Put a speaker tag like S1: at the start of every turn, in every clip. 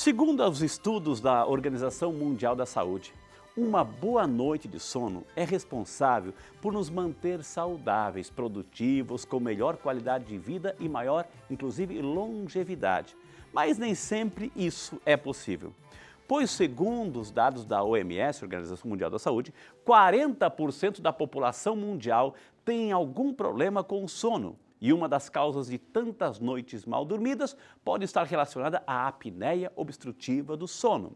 S1: Segundo os estudos da Organização Mundial da Saúde, uma boa noite de sono é responsável por nos manter saudáveis, produtivos, com melhor qualidade de vida e maior, inclusive, longevidade. Mas nem sempre isso é possível. Pois, segundo os dados da OMS, Organização Mundial da Saúde, 40% da população mundial tem algum problema com o sono. E uma das causas de tantas noites mal dormidas pode estar relacionada à apneia obstrutiva do sono.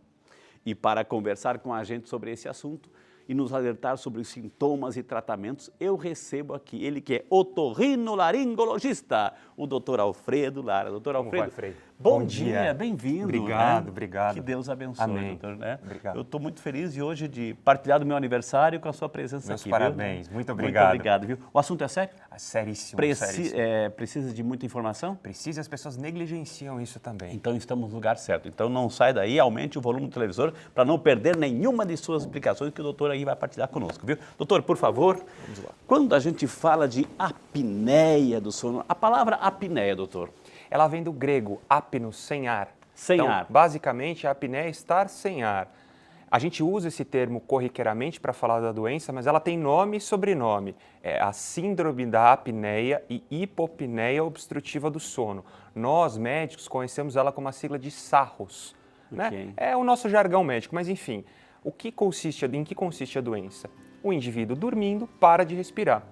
S1: E para conversar com a gente sobre esse assunto e nos alertar sobre os sintomas e tratamentos, eu recebo aqui ele que é otorrinolaringologista, o Dr. Alfredo Lara. Doutor Alfredo, bom dia, bem-vindo.
S2: Obrigado,
S1: né?
S2: obrigado.
S1: Que Deus abençoe,
S2: Amém.
S1: doutor. Né?
S2: Obrigado.
S1: Eu estou muito feliz de hoje de partilhar do meu aniversário com a sua presença
S2: Meus
S1: aqui.
S2: parabéns,
S1: viu?
S2: muito obrigado.
S1: Muito obrigado, viu? O assunto é sério?
S2: Seríssimo, seríssimo.
S1: Precisa de muita informação?
S2: Precisa, as pessoas negligenciam isso também.
S1: Então estamos no lugar certo. Então não sai daí, aumente o volume do televisor para não perder nenhuma de suas explicações que o doutor aí vai partilhar conosco, viu? Doutor, por favor, vamos lá. Quando a gente fala de apneia do sono, a palavra apneia, doutor?
S2: Ela vem do grego apnos, sem ar.
S1: Sem
S2: então,
S1: ar.
S2: Basicamente, a apneia é estar sem ar. A gente usa esse termo corriqueiramente para falar da doença, mas ela tem nome e sobrenome. É a síndrome da apneia e hipopneia obstrutiva do sono. Nós, médicos, conhecemos ela como a sigla de SARROS.
S1: Okay.
S2: Né? É o nosso jargão médico, mas enfim, em que consiste a doença? O indivíduo dormindo para de respirar.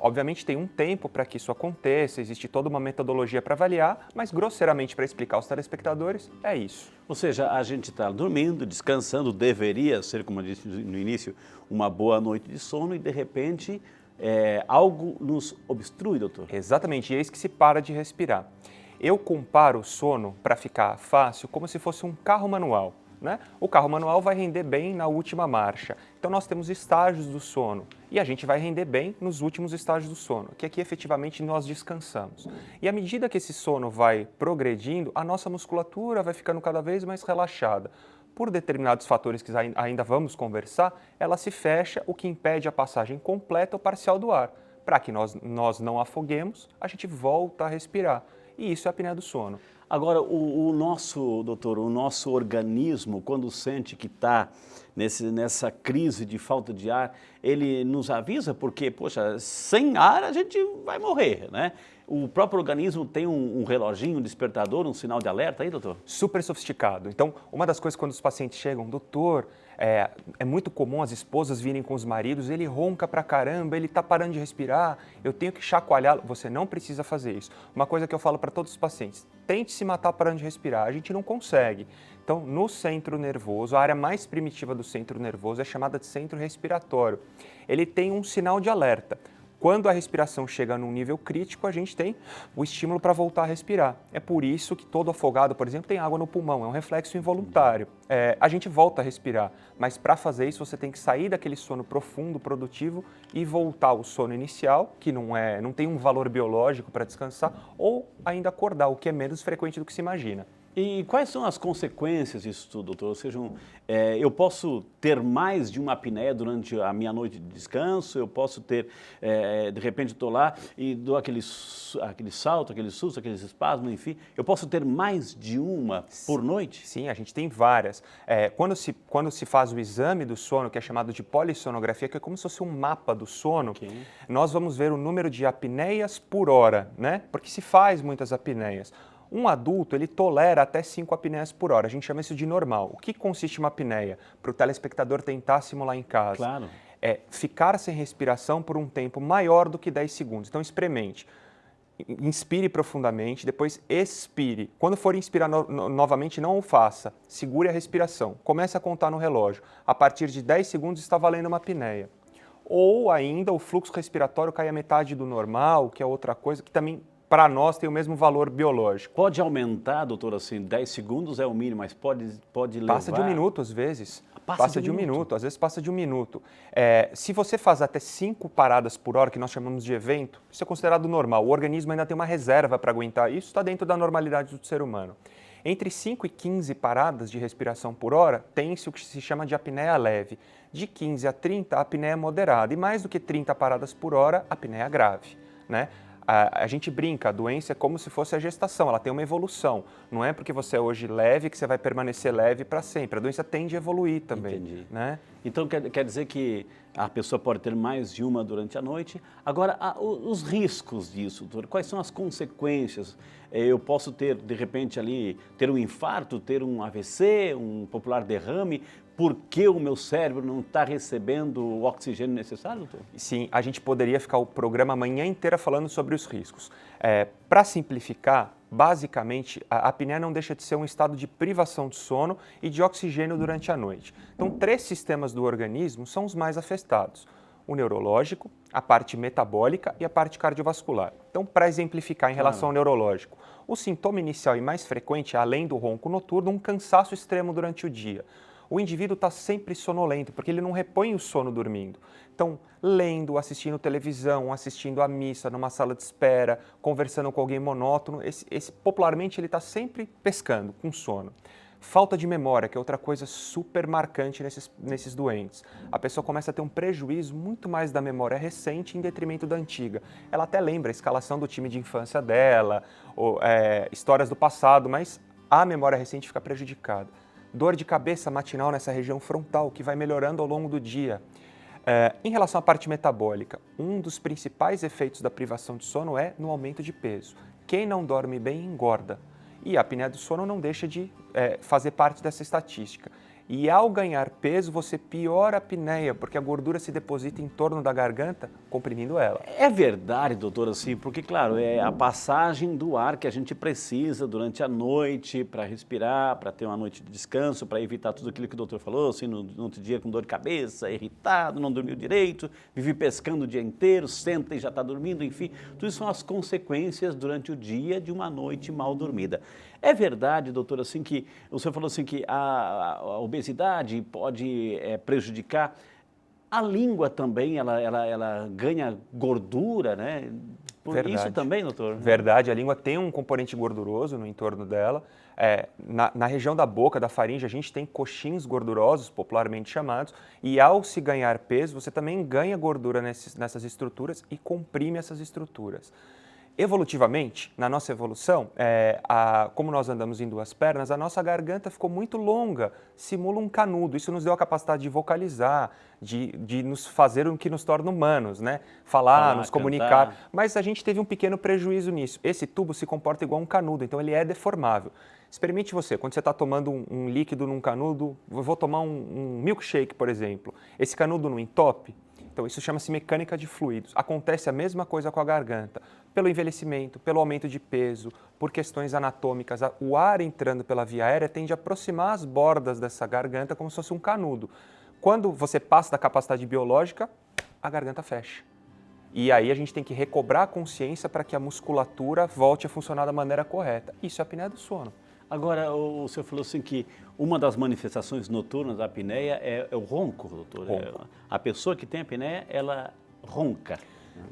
S2: Obviamente tem um tempo para que isso aconteça, existe toda uma metodologia para avaliar, mas grosseiramente para explicar aos telespectadores, é isso.
S1: Ou seja, a gente está dormindo, descansando, deveria ser, como eu disse no início, uma boa noite de sono e de repente algo nos obstrui, doutor?
S2: Exatamente, e eis que se para de respirar. Eu comparo o sono, para ficar fácil, como se fosse um carro manual. Né? O carro manual vai render bem na última marcha. Então nós temos estágios do sono e a gente vai render bem nos últimos estágios do sono, que aqui efetivamente nós descansamos. E à medida que esse sono vai progredindo, a nossa musculatura vai ficando cada vez mais relaxada. Por determinados fatores que ainda vamos conversar, ela se fecha, o que impede a passagem completa ou parcial do ar. Para que nós não afoguemos, a gente volta a respirar. E isso é a apneia do sono.
S1: Agora, o nosso organismo, quando sente que está nessa crise de falta de ar, ele nos avisa porque, poxa, sem ar a gente vai morrer, né? O próprio organismo tem um reloginho, um despertador, um sinal de alerta aí, doutor?
S2: Super sofisticado. Então, uma das coisas quando os pacientes chegam, doutor, é muito comum as esposas virem com os maridos, ele ronca pra caramba, ele tá parando de respirar, eu tenho que chacoalhá-lo. Você não precisa fazer isso. Uma coisa que eu falo para todos os pacientes, tente se matar parando de respirar, a gente não consegue. Então, no centro nervoso, a área mais primitiva do centro nervoso é chamada de centro respiratório. Ele tem um sinal de alerta. Quando a respiração chega num nível crítico, a gente tem o estímulo para voltar a respirar. É por isso que todo afogado, por exemplo, tem água no pulmão, é um reflexo involuntário. A gente volta a respirar, mas para fazer isso você tem que sair daquele sono profundo, produtivo e voltar ao sono inicial, que não tem um valor biológico para descansar, ou ainda acordar, o que é menos frequente do que se imagina.
S1: E quais são as consequências disso tudo, doutor? Ou seja, eu posso ter mais de uma apneia durante a minha noite de descanso, eu posso ter, de repente estou lá e dou aquele salto, aquele susto, aqueles espasmos, enfim, eu posso ter mais de uma por noite?
S2: Sim, a gente tem várias. Quando se faz o exame do sono, que é chamado de polissonografia, que é como se fosse um mapa do sono, okay, nós vamos ver o número de apneias por hora, né? Porque se faz muitas apneias. Um adulto, ele tolera até 5 apneias por hora, a gente chama isso de normal. O que consiste uma apneia? Para o telespectador tentar simular em casa.
S1: Claro.
S2: É ficar sem respiração por um tempo maior do que 10 segundos. Então, experimente. Inspire profundamente, depois expire. Quando for inspirar novamente, não o faça. Segure a respiração. Comece a contar no relógio. A partir de 10 segundos está valendo uma apneia. Ou ainda o fluxo respiratório cai à metade do normal, que é outra coisa que também, para nós, tem o mesmo valor biológico.
S1: Pode aumentar, doutor, assim, 10 segundos é o mínimo, mas pode levar...
S2: Passa de um minuto, às vezes.
S1: Passa
S2: de um minuto, às vezes passa de um minuto. Se você faz até 5 paradas por hora, que nós chamamos de evento, isso é considerado normal. O organismo ainda tem uma reserva para aguentar isso, está dentro da normalidade do ser humano. Entre 5 e 15 paradas de respiração por hora, tem-se o que se chama de apneia leve. De 15 a 30, a apneia moderada. E mais do que 30 paradas por hora, a apneia grave, né? A gente brinca, a doença é como se fosse a gestação, ela tem uma evolução. Não é porque você é hoje leve que você vai permanecer leve para sempre. A doença tende a evoluir também.
S1: Entendi.
S2: Né?
S1: Então quer dizer que a pessoa pode ter mais de uma durante a noite. Agora, os riscos disso, doutor, quais são as consequências? Eu posso ter, de repente, ali, ter um infarto, ter um AVC, um popular derrame, porque o meu cérebro não está recebendo o oxigênio necessário, doutor?
S2: Sim, a gente poderia ficar o programa a manhã inteira falando sobre os riscos. Para simplificar, basicamente, a apneia não deixa de ser um estado de privação de sono e de oxigênio durante a noite. Então, 3 sistemas do organismo são os mais afetados: o neurológico, a parte metabólica e a parte cardiovascular. Então, para exemplificar em relação ao neurológico, o sintoma inicial e mais frequente é, além do ronco noturno, um cansaço extremo durante o dia. O indivíduo está sempre sonolento, porque ele não repõe o sono dormindo. Então, lendo, assistindo televisão, assistindo a missa, numa sala de espera, conversando com alguém monótono, popularmente ele está sempre pescando, com sono. Falta de memória, que é outra coisa super marcante nesses doentes. A pessoa começa a ter um prejuízo muito mais da memória recente em detrimento da antiga. Ela até lembra a escalação do time de infância dela, ou, histórias do passado, mas a memória recente fica prejudicada. Dor de cabeça matinal nessa região frontal, que vai melhorando ao longo do dia. Em relação à parte metabólica, um dos principais efeitos da privação de sono é no aumento de peso. Quem não dorme bem engorda. E a apneia do sono não deixa de fazer parte dessa estatística. E ao ganhar peso, você piora a apneia, porque a gordura se deposita em torno da garganta, comprimindo ela.
S1: É verdade, doutor, assim, porque, claro, é a passagem do ar que a gente precisa durante a noite para respirar, para ter uma noite de descanso, para evitar tudo aquilo que o doutor falou, assim, no outro dia com dor de cabeça, irritado, não dormiu direito, vive pescando o dia inteiro, senta e já está dormindo, enfim. Tudo isso são as consequências durante o dia de uma noite mal dormida. É verdade, doutor, assim, que o senhor falou assim que a obesidade pode prejudicar. A língua também, ela ganha gordura, né? Por
S2: Verdade.
S1: isso também, doutor?
S2: Verdade, a língua tem um componente gorduroso no entorno dela. Na região da boca, da faringe, a gente tem coxins gordurosos, popularmente chamados, e ao se ganhar peso, você também ganha gordura nessas estruturas e comprime essas estruturas. Evolutivamente, na nossa evolução, como nós andamos em 2 pernas, a nossa garganta ficou muito longa, simula um canudo. Isso nos deu a capacidade de vocalizar, de nos fazer o que nos torna humanos, né? Falar, nos comunicar.
S1: Cantar.
S2: Mas a gente teve um pequeno prejuízo nisso. Esse tubo se comporta igual um canudo, então ele é deformável. Experimente você, quando você está tomando um líquido num canudo, eu vou tomar um milkshake, por exemplo. Esse canudo não entope? Então, isso chama-se mecânica de fluidos. Acontece a mesma coisa com a garganta. Pelo envelhecimento, pelo aumento de peso, por questões anatômicas, o ar entrando pela via aérea tende a aproximar as bordas dessa garganta como se fosse um canudo. Quando você passa da capacidade biológica, a garganta fecha. E aí a gente tem que recobrar a consciência para que a musculatura volte a funcionar da maneira correta. Isso é a apneia do sono.
S1: Agora, o senhor falou assim que uma das manifestações noturnas da apneia é o ronco, doutor.
S2: Ronco.
S1: A pessoa que tem apneia, ela ronca.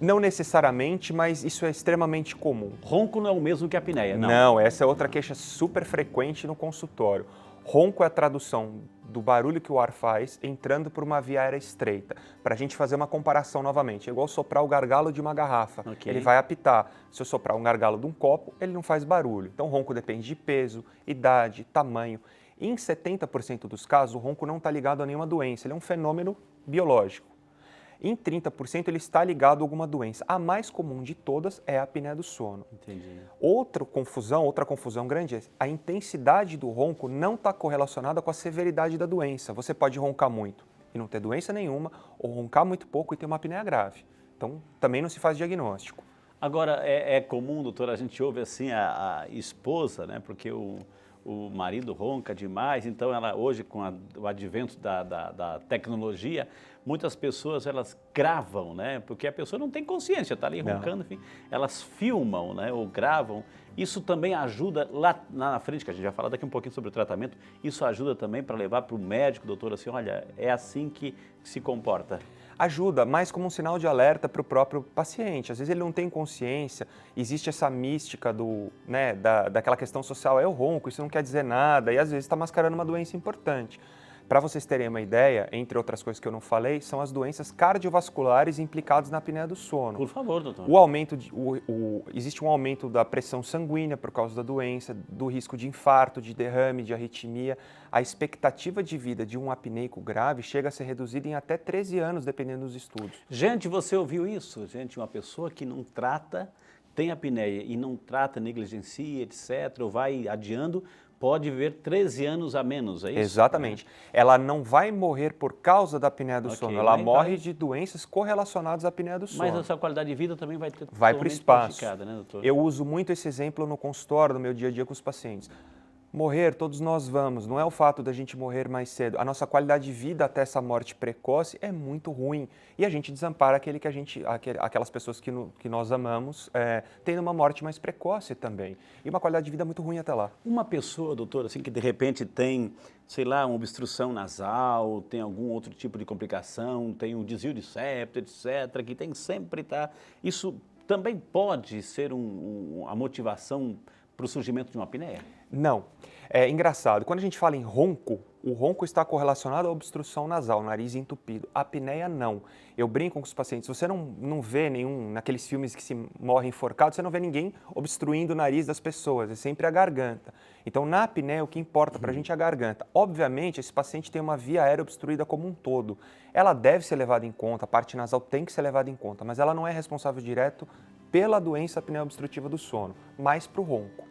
S2: Não necessariamente, mas isso é extremamente comum.
S1: Ronco não é o mesmo que a apneia, não?
S2: Não, essa é outra queixa super frequente no consultório. Ronco é a tradução do barulho que o ar faz entrando por uma via aérea estreita. Para a gente fazer uma comparação novamente, é igual soprar o gargalo de uma garrafa.
S1: Okay.
S2: Ele vai apitar. Se eu soprar um gargalo de um copo, ele não faz barulho. Então, ronco depende de peso, idade, tamanho. Em 70% dos casos, o ronco não está ligado a nenhuma doença. Ele é um fenômeno biológico. Em 30%, ele está ligado a alguma doença. A mais comum de todas é a apneia do sono.
S1: Entendi.
S2: Outra confusão grande é a intensidade do ronco não está correlacionada com a severidade da doença. Você pode roncar muito e não ter doença nenhuma, ou roncar muito pouco e ter uma apneia grave. Então, também não se faz diagnóstico.
S1: Agora, é comum, doutor, a gente ouve assim a esposa, né? Porque o marido ronca demais, então ela hoje com o advento da tecnologia, muitas pessoas elas gravam, né? Porque a pessoa não tem consciência, está ali roncando, enfim, elas filmam, né? Ou gravam. Isso também ajuda lá na frente, que a gente vai falar daqui um pouquinho sobre o tratamento, isso ajuda também para levar para o médico, doutor, assim, olha, é assim que se comporta.
S2: Ajuda, mas como um sinal de alerta para o próprio paciente. Às vezes ele não tem consciência, existe essa mística daquela questão social, é o ronco, isso não quer dizer nada, e às vezes está mascarando uma doença importante. Para vocês terem uma ideia, entre outras coisas que eu não falei, são as doenças cardiovasculares implicadas na apneia do sono.
S1: Por favor, doutor.
S2: Existe um aumento da pressão sanguínea por causa da doença, do risco de infarto, de derrame, de arritmia. A expectativa de vida de um apneico grave chega a ser reduzida em até 13 anos, dependendo dos estudos.
S1: Gente, você ouviu isso? Gente, uma pessoa que não trata, tem apneia e não trata, negligencia, etc., ou vai adiando, pode viver 13 anos a menos, é isso?
S2: Exatamente. Ela não vai morrer por causa da apneia do sono, ela morre de doenças correlacionadas à apneia do sono.
S1: Mas a sua qualidade de vida também vai ter
S2: vai para o espaço.
S1: Né, doutor?
S2: Eu uso muito esse exemplo no consultório, no meu dia a dia com os pacientes. Morrer, todos nós vamos, não é o fato da gente morrer mais cedo. A nossa qualidade de vida até essa morte precoce é muito ruim. E a gente desampara aquelas pessoas que nós amamos, tendo uma morte mais precoce também. E uma qualidade de vida muito ruim até lá.
S1: Uma pessoa, doutor, assim, que de repente tem, sei lá, uma obstrução nasal, tem algum outro tipo de complicação, tem um desvio de septo, etc., que tem sempre, tá? Isso também pode ser a motivação para o surgimento de uma apneia?
S2: Não. É engraçado, quando a gente fala em ronco, o ronco está correlacionado à obstrução nasal, nariz entupido. A apneia não. Eu brinco com os pacientes, você não vê naqueles filmes que se morre enforcado, você não vê ninguém obstruindo o nariz das pessoas, é sempre a garganta. Então, na apneia, o que importa para a gente é a garganta. Obviamente, esse paciente tem uma via aérea obstruída como um todo. Ela deve ser levada em conta, a parte nasal tem que ser levada em conta, mas ela não é responsável direto pela doença apneia obstrutiva do sono, mas para o ronco.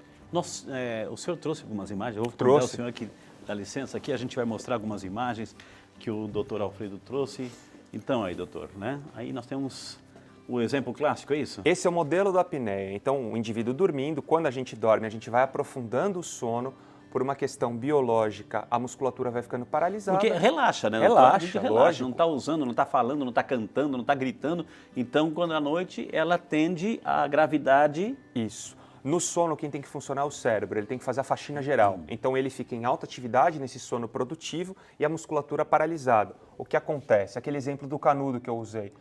S1: O senhor trouxe algumas imagens, eu vou
S2: convidar
S1: o senhor aqui, dá licença, aqui a gente vai mostrar algumas imagens que o doutor Alfredo trouxe. Então aí, doutor, né? Aí nós temos o exemplo clássico, é isso?
S2: Esse é o modelo da apneia. Então, o indivíduo dormindo, quando a gente dorme, a gente vai aprofundando o sono. Por uma questão biológica, a musculatura vai ficando paralisada.
S1: Porque relaxa, né?
S2: Relaxa,
S1: relaxa, não está usando, não está falando, não está cantando, não está gritando. Então, quando à noite, ela tende à gravidade.
S2: Isso. No sono, quem tem que funcionar é o cérebro, ele tem que fazer a faxina geral. Então, ele fica em alta atividade nesse sono produtivo e a musculatura paralisada. O que acontece? Aquele exemplo do canudo que eu usei.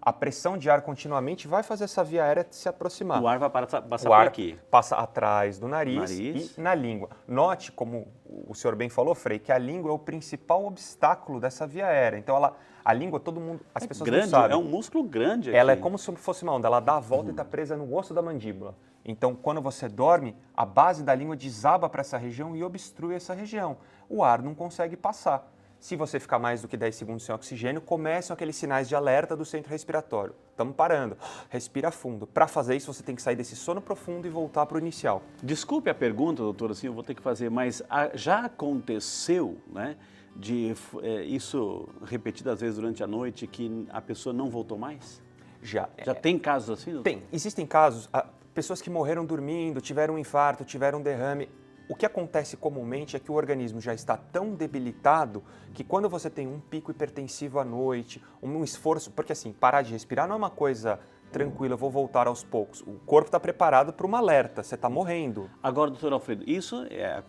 S2: A pressão de ar continuamente vai fazer essa via aérea se aproximar.
S1: O ar vai passar
S2: por
S1: aqui.
S2: Passa atrás do nariz e na língua. Note, como o senhor bem falou, Frei, que a língua é o principal obstáculo dessa via aérea. Então, a língua, todo mundo, as pessoas
S1: grande,
S2: não sabem.
S1: É um músculo grande aqui.
S2: Ela é como se fosse uma onda, ela dá a volta e está presa no osso da mandíbula. Então, quando você dorme, a base da língua desaba para essa região e obstrui essa região. O ar não consegue passar. Se você ficar mais do que 10 segundos sem oxigênio, começam aqueles sinais de alerta do centro respiratório. Estamos parando. Respira fundo. Para fazer isso, você tem que sair desse sono profundo e voltar para o inicial.
S1: Desculpe a pergunta, doutor, assim, eu vou ter que fazer, mas já aconteceu, né, isso repetidas vezes durante a noite, que a pessoa não voltou mais?
S2: Já.
S1: Já tem casos assim, doutor?
S2: Tem. Existem casos, pessoas que morreram dormindo, tiveram um infarto, tiveram um derrame. O que acontece comumente é que o organismo já está tão debilitado que quando você tem um pico hipertensivo à noite, um esforço, porque assim, parar de respirar não é uma coisa tranquila, eu vou voltar aos poucos. O corpo está preparado para uma alerta, você está morrendo.
S1: Agora, doutor Alfredo, isso,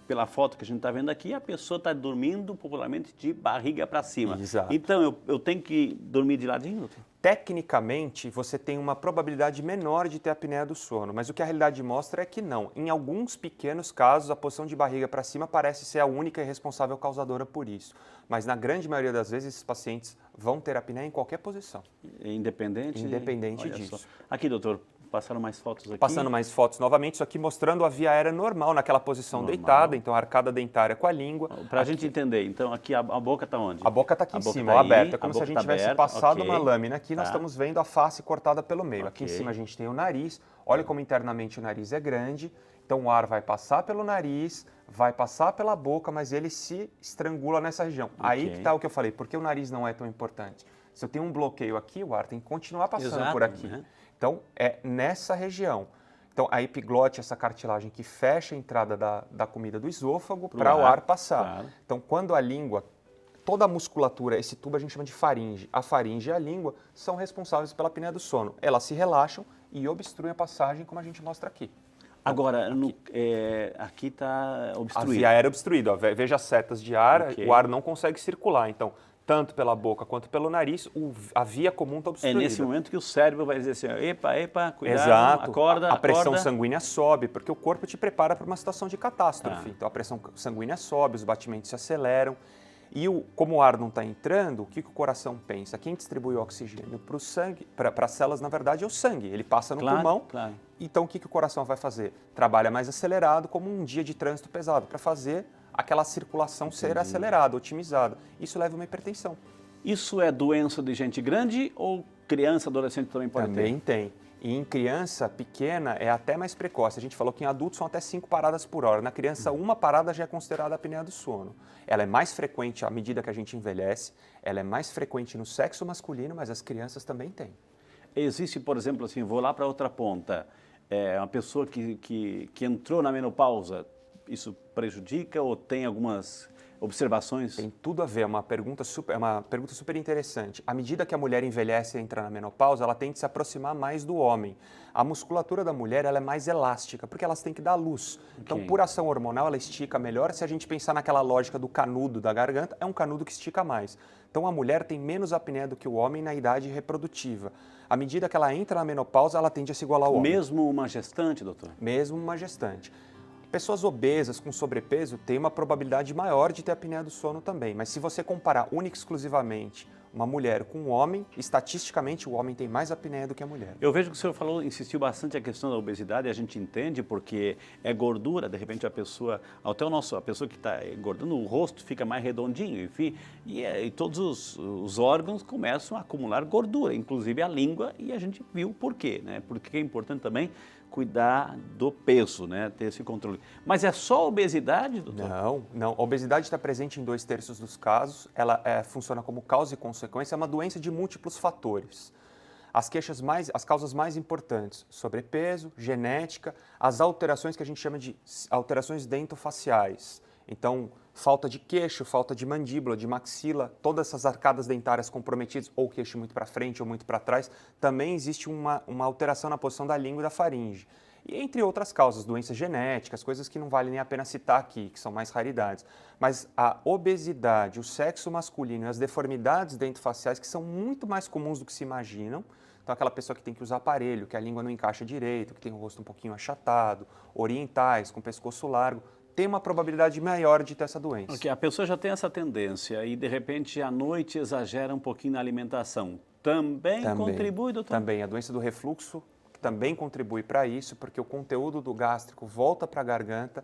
S1: pela foto que a gente está vendo aqui, a pessoa está dormindo popularmente de barriga para cima.
S2: Exato.
S1: Então, eu tenho que dormir de ladinho, doutor?
S2: Tecnicamente, você tem uma probabilidade menor de ter apneia do sono, mas o que a realidade mostra é que não. Em alguns pequenos casos, a posição de barriga para cima parece ser a única e responsável causadora por isso. Mas na grande maioria das vezes, esses pacientes vão ter apneia em qualquer posição.
S1: Independente
S2: disso.
S1: Só. Aqui, doutor, passaram mais fotos aqui.
S2: Passando mais fotos novamente, isso aqui mostrando a via aérea normal, naquela posição deitada, então a arcada dentária com a língua.
S1: Para a gente entender, então aqui a boca está onde?
S2: A boca está aqui em cima,
S1: tá
S2: aberta. É como se a gente tivesse passado uma lâmina. Aqui nós
S1: Tá.
S2: estamos vendo a face cortada pelo meio. Aqui em
S1: Ok.
S2: cima a gente tem o nariz. Olha como internamente o nariz é grande. Então o ar vai passar pelo nariz, vai passar pela boca, mas ele se estrangula nessa região. Aí que está o que eu falei, porque o nariz não é tão importante. Se eu tenho um bloqueio aqui, o ar tem que continuar passando
S1: Exato,
S2: por aqui.
S1: né?
S2: Então, é nessa região. Então, a epiglote, essa cartilagem que fecha a entrada da comida do esôfago para o ar passar.
S1: Claro.
S2: Então, quando a língua, toda a musculatura, esse tubo a gente chama de faringe. A faringe e a língua são responsáveis pela apneia do sono. Elas se relaxam e obstruem a passagem, como a gente mostra aqui.
S1: Agora, aqui está
S2: A
S1: obstruído.
S2: via aérea obstruída. Ó. Veja as setas de ar,
S1: Ok.
S2: o ar não consegue circular. Então, tanto pela boca quanto pelo nariz, a via comum está
S1: É
S2: obstruída.
S1: nesse momento que o cérebro vai dizer assim, epa, cuidado,
S2: Exato.
S1: acorda,
S2: a pressão
S1: acorda.
S2: sanguínea sobe, porque o corpo te prepara para uma situação de catástrofe.
S1: Tá.
S2: Então a pressão sanguínea sobe, os batimentos se aceleram. E como o ar não está entrando, o que o coração pensa? Quem distribui o oxigênio para o sangue, para as células, na verdade, é o sangue. Ele passa no pulmão.
S1: Claro.
S2: Então, o que o coração vai fazer? Trabalha mais acelerado, como um dia de trânsito pesado, para fazer aquela circulação ser acelerada, otimizada. Isso leva a uma hipertensão.
S1: Isso é doença de gente grande ou criança, adolescente também pode ter?
S2: Também tem. E em criança pequena é até mais precoce. A gente falou que em adultos são até 5 paradas por hora. Na criança, uma parada já é considerada a apneia do sono. Ela é mais frequente à medida que a gente envelhece, ela é mais frequente no sexo masculino, mas as crianças também têm.
S1: Existe, por exemplo, assim, vou lá para outra ponta, uma pessoa que entrou na menopausa, isso prejudica ou tem algumas observações?
S2: Tem tudo a ver, é uma pergunta super interessante. À medida que a mulher envelhece e entra na menopausa, ela tende a se aproximar mais do homem. A musculatura da mulher ela é mais elástica, porque elas têm que dar luz. Então, por ação hormonal, ela estica melhor. Se a gente pensar naquela lógica do canudo da garganta, é um canudo que estica mais. Então, a mulher tem menos apneia do que o homem na idade reprodutiva. À medida que ela entra na menopausa, ela tende a se igualar ao homem.
S1: Mesmo uma gestante, doutor?
S2: Mesmo uma gestante. Pessoas obesas com sobrepeso têm uma probabilidade maior de ter apneia do sono também, mas se você comparar única e exclusivamente uma mulher com um homem, estatisticamente o homem tem mais apneia do que a mulher.
S1: Eu vejo que o senhor insistiu bastante a questão da obesidade, a gente entende porque é gordura, de repente a pessoa, até a pessoa que está engordando, o rosto fica mais redondinho, enfim, e todos os órgãos começam a acumular gordura, inclusive a língua, e a gente viu por quê, né? Porque é importante também cuidar do peso, né? Ter esse controle. Mas é só obesidade, doutor?
S2: Não. A obesidade está presente em 2/3 dos casos. Ela funciona como causa e consequência. É uma doença de múltiplos fatores. As causas mais importantes: sobrepeso, genética, as alterações que a gente chama de alterações dentofaciais. Então, falta de queixo, falta de mandíbula, de maxila, todas essas arcadas dentárias comprometidas, ou queixo muito para frente ou muito para trás, também existe uma alteração na posição da língua e da faringe. E entre outras causas, doenças genéticas, coisas que não vale nem a pena citar aqui, que são mais raridades. Mas a obesidade, o sexo masculino e as deformidades dentofaciais, que são muito mais comuns do que se imaginam. Então, aquela pessoa que tem que usar aparelho, que a língua não encaixa direito, que tem o rosto um pouquinho achatado, orientais, com pescoço largo, tem uma probabilidade maior de ter essa doença.
S1: Okay, a pessoa já tem essa tendência e, de repente, à noite exagera um pouquinho na alimentação. Também contribui, doutor?
S2: Também. A doença do refluxo também contribui para isso, porque o conteúdo do gástrico volta para a garganta,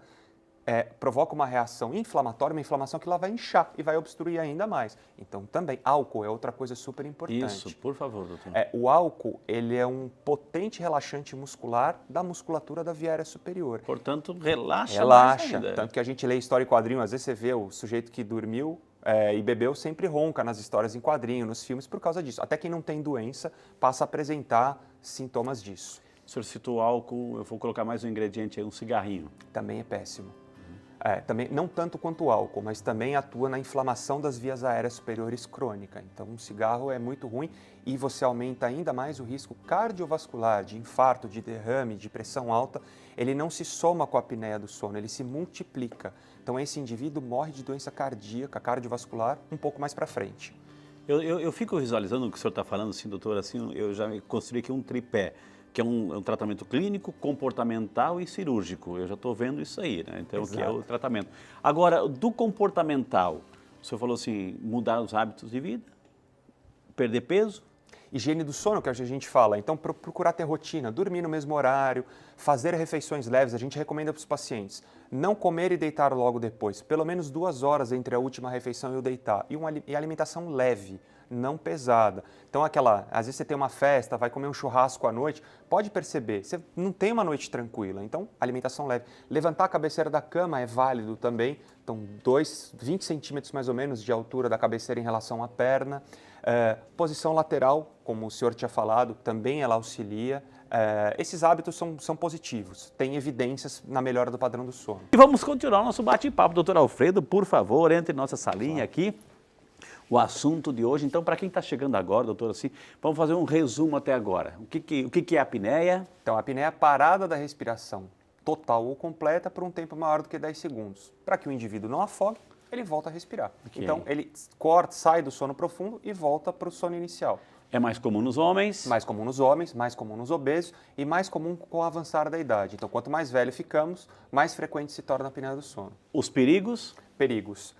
S2: provoca uma reação inflamatória, uma inflamação que lá vai inchar e vai obstruir ainda mais. Então, também, álcool é outra coisa super importante.
S1: Isso, por favor, doutor.
S2: O álcool, ele é um potente relaxante muscular da musculatura da via aérea superior.
S1: Portanto, relaxa.
S2: Tanto que a gente lê história em quadrinho, às vezes você vê o sujeito que dormiu e bebeu sempre ronca nas histórias em quadrinho, nos filmes, por causa disso. Até quem não tem doença passa a apresentar sintomas disso.
S1: O senhor citou álcool, eu vou colocar mais um ingrediente aí, um cigarrinho.
S2: Também é péssimo. Também, não tanto quanto o álcool, mas também atua na inflamação das vias aéreas superiores crônica. Então, um cigarro é muito ruim e você aumenta ainda mais o risco cardiovascular, de infarto, de derrame, de pressão alta. Ele não se soma com a apneia do sono, ele se multiplica. Então, esse indivíduo morre de doença cardíaca, cardiovascular, um pouco mais para frente.
S1: Eu fico visualizando o que o senhor está falando, assim, doutor, assim, eu já construí aqui um tripé, que é um tratamento clínico, comportamental e cirúrgico. Eu já estou vendo isso aí, né? Então,
S2: Exato.
S1: que é o tratamento. Agora, do comportamental, o senhor falou assim, mudar os hábitos de vida, perder peso?
S2: Higiene do sono, que a gente fala. Então, procurar ter rotina, dormir no mesmo horário, fazer refeições leves. A gente recomenda para os pacientes não comer e deitar logo depois. Pelo menos 2 horas entre a última refeição e o deitar. E alimentação leve, não pesada. Então, às vezes você tem uma festa, vai comer um churrasco à noite, pode perceber, você não tem uma noite tranquila. Então, alimentação leve. Levantar a cabeceira da cama é válido também. Então, 20 centímetros mais ou menos de altura da cabeceira em relação à perna. Posição lateral, como o senhor tinha falado, também ela auxilia. Esses hábitos são positivos, tem evidências na melhora do padrão do sono.
S1: E vamos continuar o nosso bate-papo. Doutor Alfredo, por favor, entre em nossa salinha aqui. O assunto de hoje, então, para quem está chegando agora, doutor, assim, vamos fazer um resumo até agora. O que é a apneia?
S2: Então, a apneia é a parada da respiração total ou completa por um tempo maior do que 10 segundos. Para que o indivíduo não afogue, ele volta a respirar.
S1: Okay.
S2: Então, ele sai do sono profundo e volta para o sono inicial.
S1: É mais comum nos homens?
S2: Mais comum nos homens, mais comum nos obesos e mais comum com o avançar da idade. Então, quanto mais velho ficamos, mais frequente se torna a apneia do sono.
S1: Os perigos?
S2: Perigos.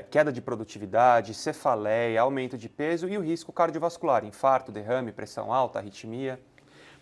S2: queda de produtividade, cefaleia, aumento de peso e o risco cardiovascular, infarto, derrame, pressão alta, arritmia.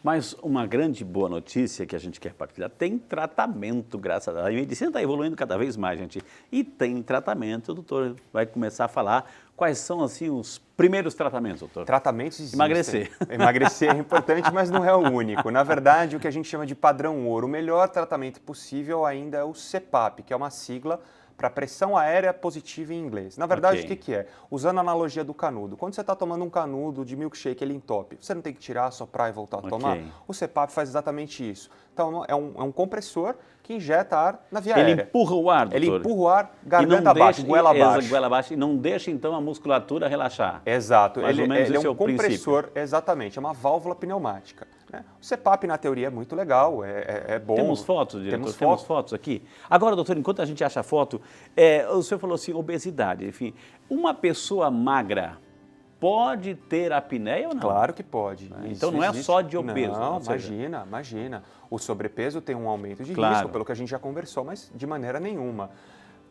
S1: Mas uma grande boa notícia que a gente quer partilhar, tem tratamento, graças a Deus. A medicina está evoluindo cada vez mais, gente. E tem tratamento, o doutor vai começar a falar quais são, assim, os primeiros tratamentos, doutor.
S2: Tratamentos existem.
S1: Emagrecer.
S2: Emagrecer é importante, mas não é o único. Na verdade, o que a gente chama de padrão ouro, o melhor tratamento possível ainda é o CPAP, que é uma sigla para pressão aérea positiva em inglês. Na verdade,
S1: Ok.
S2: o que é? Usando a analogia do canudo. Quando você está tomando um canudo de milkshake, ele entope. Você não tem que tirar, soprar e voltar a tomar? O CPAP faz exatamente isso. Então, é um compressor que injeta ar na via
S1: Ele
S2: aérea.
S1: empurra o ar, doutor.
S2: Ele empurra o ar, garganta abaixo, goela abaixo.
S1: Goela abaixo. E não deixa, então, a musculatura relaxar.
S2: Exato.
S1: Mais ou menos
S2: ele é
S1: esse é
S2: um
S1: o princípio.
S2: compressor, exatamente, é uma válvula pneumática. Né? O CPAP, na teoria, é muito legal, é bom.
S1: Temos fotos, diretor?
S2: Temos
S1: Fotos aqui. Agora, doutor, enquanto a gente acha a foto, o senhor falou assim, obesidade. Enfim, uma pessoa magra pode ter apneia ou não?
S2: Claro que pode.
S1: Então não é só de obeso.
S2: Não,
S1: ou seja,
S2: imagina. O sobrepeso tem um aumento de
S1: Claro.
S2: risco, pelo que a gente já conversou, mas de maneira nenhuma.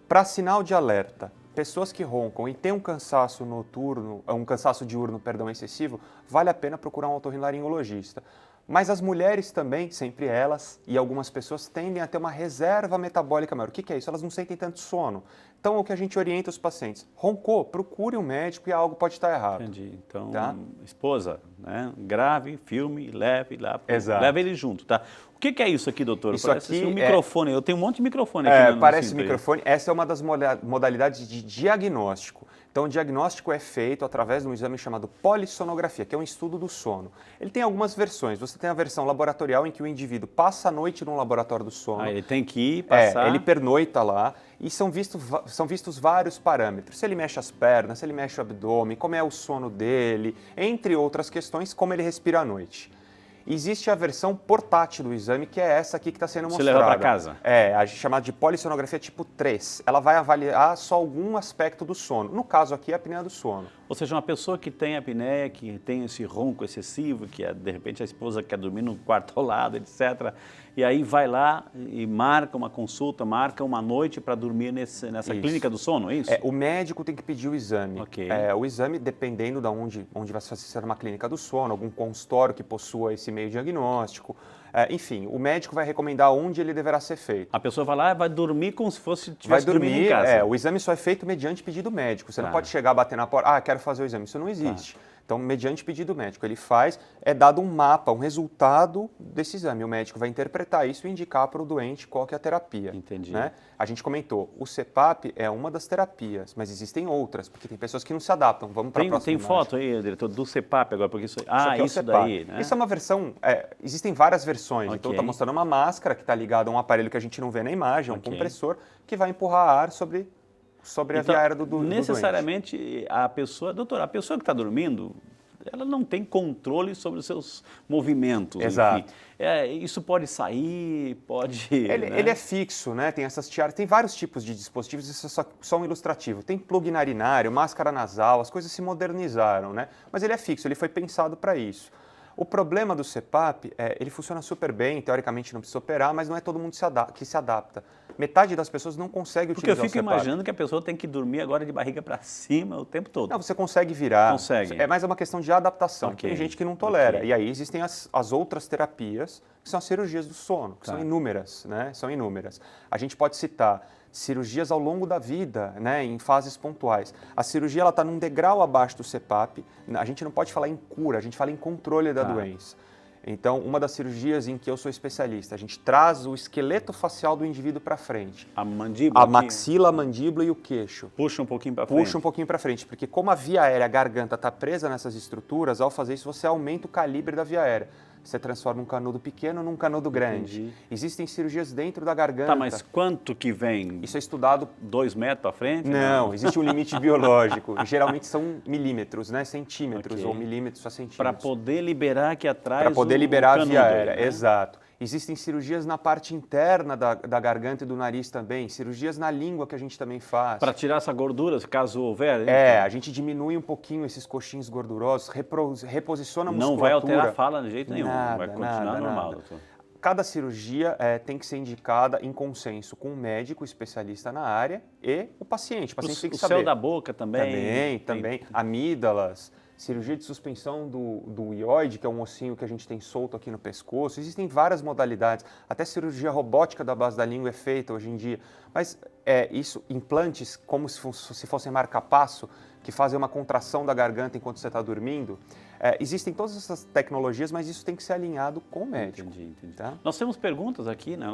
S2: Para sinal de alerta, pessoas que roncam e têm um cansaço noturno, um cansaço diurno, perdão, excessivo, vale a pena procurar um otorrinolaringologista. Mas as mulheres também, sempre elas, e algumas pessoas tendem a ter uma reserva metabólica maior. O que é isso? Elas não sentem tanto sono. Então, o que a gente orienta os pacientes? Roncou, procure um médico e algo pode estar errado.
S1: Entendi. Então,
S2: Tá?
S1: esposa, né? Grave, filme, leve lá.
S2: Exato.
S1: Leve ele junto, tá? O que é isso aqui, doutor?
S2: Isso
S1: Parece
S2: aqui
S1: assim, um
S2: é-
S1: microfone. Eu tenho um monte de microfone aqui no
S2: Parece
S1: cinto aí.
S2: microfone. Essa é uma das modalidades de diagnóstico. Então, o diagnóstico é feito através de um exame chamado polissonografia, que é um estudo do sono. Ele tem algumas versões. Você tem a versão laboratorial, em que o indivíduo passa a noite num laboratório do sono.
S1: Ah, ele tem que ir, passar...
S2: Ele pernoita lá e são vistos vários parâmetros. Se ele mexe as pernas, se ele mexe o abdômen, como é o sono dele, entre outras questões, como ele respira à noite. Existe a versão portátil do exame, que é essa aqui que está sendo
S1: Você
S2: mostrada.
S1: leva pra casa?
S2: A chamada de polissonografia tipo 3. Ela vai avaliar só algum aspecto do sono. No caso aqui, a apneia do sono.
S1: Ou seja, uma pessoa que tem apneia, que tem esse ronco excessivo, que de repente a esposa quer dormir no quarto ao lado, etc. E aí vai lá e marca uma consulta, marca uma noite para dormir nessa
S2: Isso.
S1: clínica do sono, é isso?
S2: O médico tem que pedir o exame.
S1: Ok.
S2: O exame, dependendo de onde vai se fazer, se é uma clínica do sono, algum consultório que possua esse meio diagnóstico. Enfim, o médico vai recomendar onde ele deverá ser feito.
S1: A pessoa vai lá e vai dormir como se fosse
S2: Vai
S1: tivesse dormindo em
S2: dormir,
S1: casa.
S2: o exame só é feito mediante pedido médico. Você não
S1: Tá.
S2: pode chegar, bater na porta, quero fazer o exame. Isso não existe. Então, mediante pedido médico, ele faz, é dado um mapa, um resultado desse exame. O médico vai interpretar isso e indicar para o doente qual que é a terapia.
S1: Entendi.
S2: Né? A gente comentou, o CPAP é uma das terapias, mas existem outras, porque tem pessoas que não se adaptam. Vamos para a próxima
S1: Tem
S2: imagem.
S1: foto aí, diretor, do CPAP agora, porque isso...
S2: Isso aqui é o
S1: isso
S2: CPAP.
S1: daí, né?
S2: Isso é uma versão, existem várias versões. Então,
S1: Ok.
S2: está mostrando uma máscara que está ligada a um aparelho que a gente não vê na imagem, um
S1: Ok.
S2: compressor, que vai empurrar ar sobre a via aérea do doente.
S1: Necessariamente, a pessoa... Doutor, a pessoa que está dormindo, ela não tem controle sobre os seus movimentos.
S2: Exato.
S1: Enfim. Isso pode sair, pode... né?
S2: Ele é fixo, né? Tem essas tiaras, tem vários tipos de dispositivos, isso é só um ilustrativo. Tem plug narinário, máscara nasal, as coisas se modernizaram, né? Mas ele é fixo, ele foi pensado para isso. O problema do CPAP ele funciona super bem, teoricamente não precisa operar, mas não é todo mundo que se adapta. Metade das pessoas não consegue
S1: Porque eu
S2: utilizar o
S1: fico
S2: CPAP.
S1: imaginando que a pessoa tem que dormir agora de barriga para cima o tempo todo.
S2: Não, você consegue virar.
S1: Consegue.
S2: É mais uma questão de adaptação.
S1: Ok.
S2: Tem gente que não tolera.
S1: Ok.
S2: E aí existem as outras terapias, que são as cirurgias do sono, que
S1: Tá.
S2: são inúmeras, né? São inúmeras. A gente pode citar cirurgias ao longo da vida, né, em fases pontuais. A cirurgia está num degrau abaixo do CPAP. A gente não pode falar em cura, a gente fala em controle da
S1: Tá.
S2: doença. Então, uma das cirurgias em que eu sou especialista, a gente traz o esqueleto facial do indivíduo para frente.
S1: A mandíbula
S2: A
S1: aqui,
S2: maxila, a mandíbula e o queixo.
S1: puxa um pouquinho para frente.
S2: Puxa um pouquinho para frente, porque como a via aérea, a garganta está presa nessas estruturas, ao fazer isso você aumenta o calibre da via aérea. Você transforma um canudo pequeno num canudo grande.
S1: Entendi.
S2: Existem cirurgias dentro da garganta.
S1: Tá, mas quanto que vem?
S2: Isso é estudado...
S1: 2 metros para frente?
S2: Não, existe um limite biológico. Geralmente são milímetros, né? Centímetros
S1: Ok.
S2: ou milímetros a centímetros.
S1: Para poder liberar aqui atrás
S2: Para poder
S1: o
S2: liberar a
S1: canudo
S2: via
S1: aí,
S2: aérea,
S1: né?
S2: exato. Existem cirurgias na parte interna da garganta e do nariz também, cirurgias na língua que a gente também faz.
S1: Para tirar essa gordura, caso houver? hein?
S2: A gente diminui um pouquinho esses coxins gordurosos, reposiciona a
S1: Não
S2: musculatura.
S1: vai alterar a fala de jeito nenhum,
S2: Nada,
S1: vai continuar
S2: nada,
S1: normal,
S2: nada.
S1: doutor.
S2: cada cirurgia tem que ser indicada em consenso com o médico especialista na área e o paciente. O paciente tem que saber.
S1: O céu da boca também.
S2: Também. Amígdalas, cirurgia de suspensão do ióide, que é um ossinho que a gente tem solto aqui no pescoço. Existem várias modalidades. Até cirurgia robótica da base da língua é feita hoje em dia. Mas implantes como se fossem marca-passo, que fazem uma contração da garganta enquanto você está dormindo. Existem todas essas tecnologias, mas isso tem que ser alinhado com o médico.
S1: Entendi.
S2: Tá?
S1: Nós temos perguntas aqui, né?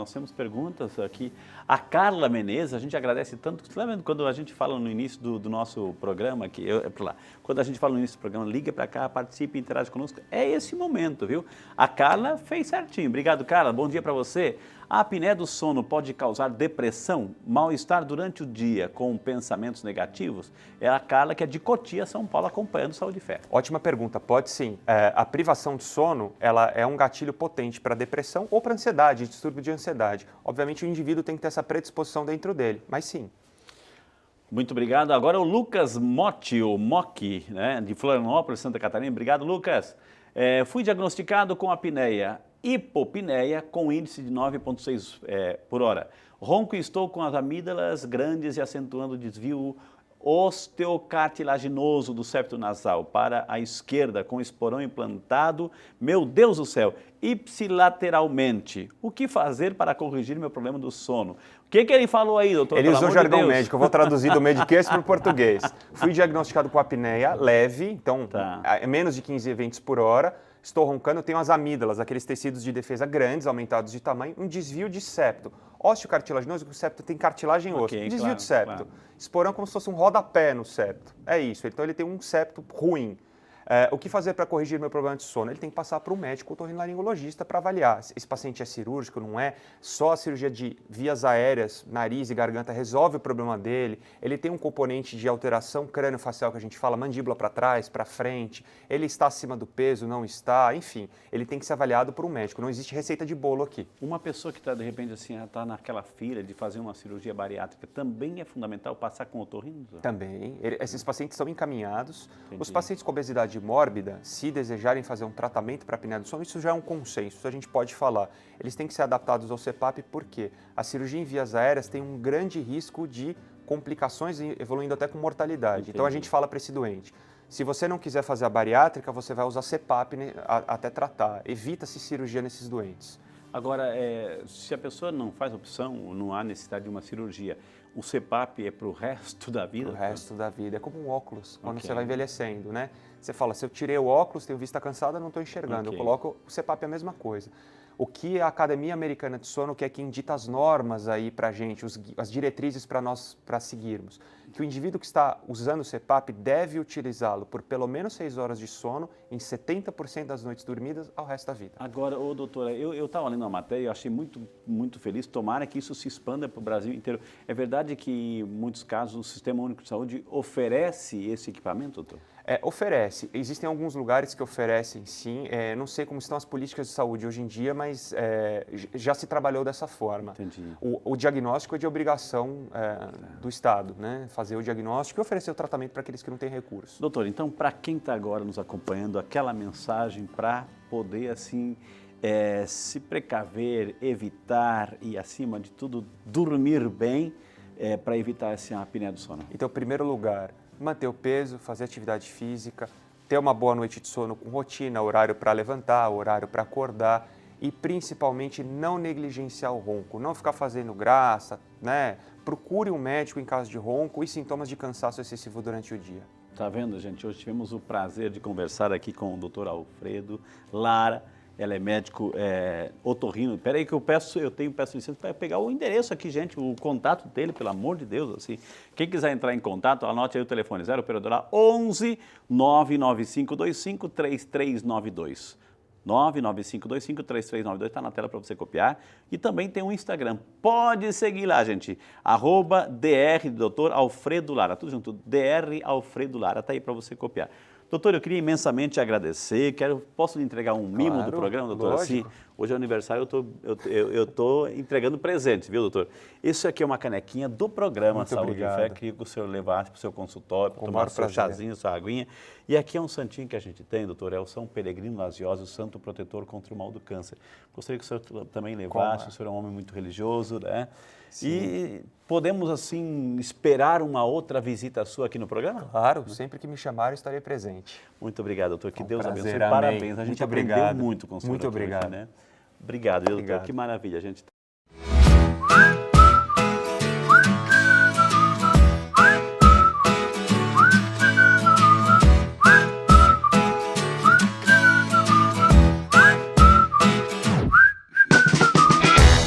S1: A Carla Menezes, a gente agradece tanto. Você lembra quando a gente fala no início do nosso programa, quando a gente fala no início do programa, liga para cá, participe, interage conosco. É esse momento, viu? A Carla fez certinho. Obrigado, Carla. Bom dia para você. A apneia do sono pode causar depressão, mal-estar durante o dia com pensamentos negativos? É a Carla, que é de Cotia, São Paulo, acompanhando Saúde e Fé.
S2: Ótima pergunta. Pode sim. A privação de sono, ela é um gatilho potente para depressão ou para ansiedade, distúrbio de ansiedade. Obviamente, o indivíduo tem que ter essa predisposição dentro dele, mas sim.
S1: Muito obrigado. Agora o Lucas Motti, né, de Florianópolis, Santa Catarina. Obrigado, Lucas. Fui diagnosticado com apneia, hipopneia, com índice de 9,6 por hora. Ronco e estou com as amígdalas grandes e acentuando o desvio osteocartilaginoso do septo nasal para a esquerda, com esporão implantado. Meu Deus do céu, ipsilateralmente. O que fazer para corrigir meu problema do sono? O que ele falou aí, doutor?
S2: Ele usou jargão médico, eu vou traduzir do mediquês para o português. Fui diagnosticado com apneia leve, então é menos de 15 eventos por hora. Estou roncando, tenho as amígdalas, aqueles tecidos de defesa grandes, aumentados de tamanho, um desvio de septo. Ósseo cartilaginoso, o septo tem cartilagem osso. Desvio de septo. Claro. Esporão como se fosse um rodapé no septo. É isso, então ele tem um septo ruim. O que fazer para corrigir meu problema de sono? Ele tem que passar para o médico otorrinolaringologista para avaliar. Esse paciente é cirúrgico, não é? Só a cirurgia de vias aéreas, nariz e garganta resolve o problema dele. Ele tem um componente de alteração crânio-facial que a gente fala, mandíbula para trás, para frente. Ele está acima do peso, não está, enfim. Ele tem que ser avaliado por um médico. Não existe receita de bolo aqui.
S1: Uma pessoa que está, de repente, assim, está naquela fila de fazer uma cirurgia bariátrica, também é fundamental passar com o otorrino?
S2: Também. Esses pacientes são encaminhados.
S1: Entendi.
S2: Os pacientes com obesidade mórbida, se desejarem fazer um tratamento para apneia do sono, isso já é um consenso, isso a gente pode falar. Eles têm que ser adaptados ao CPAP porque a cirurgia em vias aéreas tem um grande risco de complicações, evoluindo até com mortalidade.
S1: Entendi.
S2: Então a gente fala para esse doente, se você não quiser fazer a bariátrica, você vai usar CPAP até tratar. Evita-se cirurgia nesses doentes.
S1: Agora, se a pessoa não faz opção, não há necessidade de uma cirurgia, o CPAP é para o resto da vida?
S2: Para o resto da vida. É como um óculos, quando você vai envelhecendo, né? Você fala, se eu tirei o óculos, tenho vista cansada, não estou enxergando. Eu coloco o CPAP é a mesma coisa. O que a Academia Americana de Sono, que é quem dita as normas aí para a gente, as diretrizes para nós seguirmos, que o indivíduo que está usando o CPAP deve utilizá-lo por pelo menos 6 horas de sono em 70% das noites dormidas ao resto da vida.
S1: Agora, doutora, eu estava lendo uma matéria e eu achei muito feliz, tomara que isso se expanda para o Brasil inteiro. É verdade que, em muitos casos, o Sistema Único de Saúde oferece esse equipamento, doutor?
S2: Oferece. Existem alguns lugares que oferecem, sim. Não sei como estão as políticas de saúde hoje em dia, mas já se trabalhou dessa forma.
S1: Entendi.
S2: O diagnóstico é de obrigação do Estado, né? Fazer o diagnóstico e oferecer o tratamento para aqueles que não têm recursos.
S1: Doutor, então, para quem está agora nos acompanhando, aquela mensagem para poder, assim, se precaver, evitar e, acima de tudo, dormir bem para evitar essa apneia do sono?
S2: Então, em primeiro lugar, manter o peso, fazer atividade física, ter uma boa noite de sono com rotina, horário para levantar, horário para acordar e principalmente não negligenciar o ronco, não ficar fazendo graça, né? Procure um médico em caso de ronco e sintomas de cansaço excessivo durante o dia.
S1: Tá vendo, gente? Hoje tivemos o prazer de conversar aqui com o Dr. Alfredo Lara. Ela é médico otorrino. Espera aí que eu peço licença para pegar o endereço aqui, gente, o contato dele, pelo amor de Deus, assim. Quem quiser entrar em contato, anote aí o telefone, 0 operadora 11 99525 3392. 995253392, está na tela para você copiar. E também tem um Instagram, pode seguir lá, gente, @dr Dr. Alfredo Lara, tudo junto, Dr. Alfredo Lara, está aí para você copiar. Doutor, eu queria imensamente agradecer, posso lhe entregar um mimo do programa, doutor? Assim, Hoje é aniversário, eu tô entregando presente, viu, doutor? Isso aqui é uma canequinha do programa
S2: Muito
S1: Saúde
S2: obrigado.
S1: e Fé, que o senhor levasse para o seu consultório,
S2: Com o
S1: tomar
S2: maior
S1: seu
S2: prazer.
S1: chazinho, sua aguinha. E aqui é um santinho que a gente tem, doutor, é o São Peregrino Lasioso, o santo protetor contra o mal do câncer. Gostaria que o senhor também levasse, o senhor é um homem muito religioso, né?
S2: Sim.
S1: E podemos, assim, esperar uma outra visita sua aqui no programa?
S2: Claro, sempre que me chamarem estarei presente.
S1: Muito obrigado, doutor. Que
S2: Um
S1: Deus
S2: prazer,
S1: abençoe.
S2: amém.
S1: Parabéns. A gente
S2: Muito
S1: aprendeu
S2: obrigado.
S1: muito com o senhor.
S2: Muito
S1: aqui hoje,
S2: obrigado.
S1: né? Obrigado, viu, doutor?
S2: Obrigado.
S1: Que maravilha. A gente